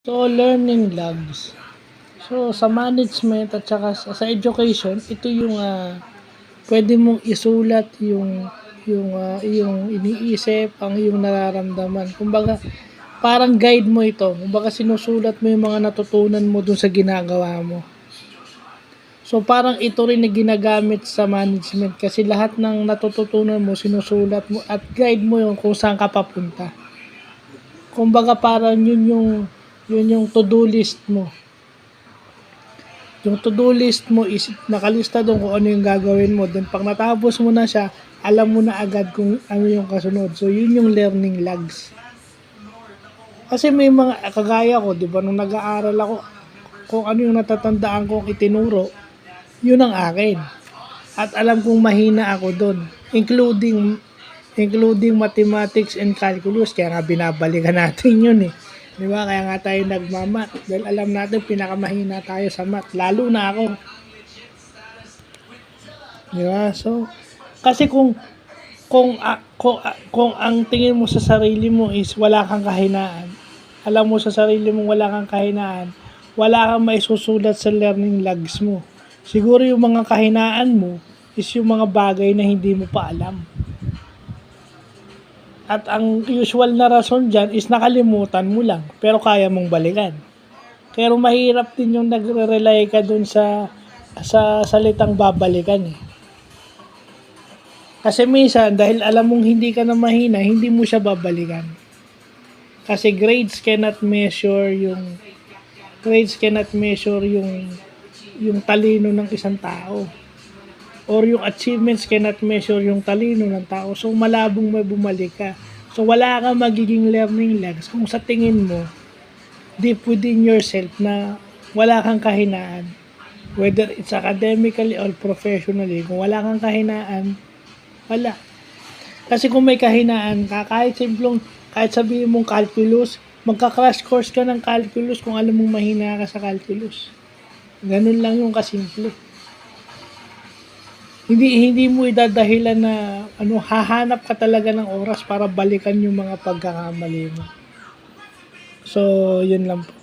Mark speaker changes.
Speaker 1: So, learning logs. So, sa management at saka sa education, ito yung pwede mong isulat yung iniisip, ang iyong nararamdaman. Kumbaga, parang guide mo ito. Kumbaga, sinusulat mo yung mga natutunan mo dun sa ginagawa mo. So, parang ito rin na ginagamit sa management kasi lahat ng natututunan mo, sinusulat mo at guide mo yung kung saan ka papunta. Kumbaga, parang yun yung to-do list mo. Yung to-do list mo is nakalista doon kung ano yung gagawin mo. Then pag natapos mo na siya, alam mo na agad kung ano yung kasunod. So yun yung learning logs. Kasi may mga kagaya ko, 'di ba, nung nag-aaral ako, kung ano yung natatandaan kong itinuro, yun ang akin. At alam kong mahina ako doon, including mathematics and calculus, kaya nga binabalikan natin yun eh. Di ba? Kaya nga tayo nagmamat. Dahil alam natin pinakamahina tayo sa math. Lalo na ako. Di ba? So, kasi kung ang tingin mo sa sarili mo is wala kang kahinaan, alam mo sa sarili mo wala kang kahinaan, wala kang maisusulat sa learning logs mo. Siguro yung mga kahinaan mo is yung mga bagay na hindi mo pa alam. At ang usual na rason dyan is nakalimutan mo lang, pero kaya mong balikan. Pero mahirap din yung nagre-rely ka dun sa salitang babalikan eh. Kasi minsan, dahil alam mong hindi ka na mahina, hindi mo siya babalikan. Kasi grades cannot measure yung talino ng isang tao. Or yung achievements cannot measure yung talino ng tao. So, malabong may bumalik ka. So, wala kang magiging learning logs kung sa tingin mo, deep within yourself na wala kang kahinaan. Whether it's academically or professionally, kung wala kang kahinaan, wala. Kasi kung may kahinaan ka, kahit sabihin mong calculus, magka-crash course ka ng calculus kung alam mong mahina ka sa calculus. Ganun lang yung kasimple. Hindi mo idadahilan na hahanap ka talaga ng oras para balikan yung mga pagkakamali mo. So, yun lang po.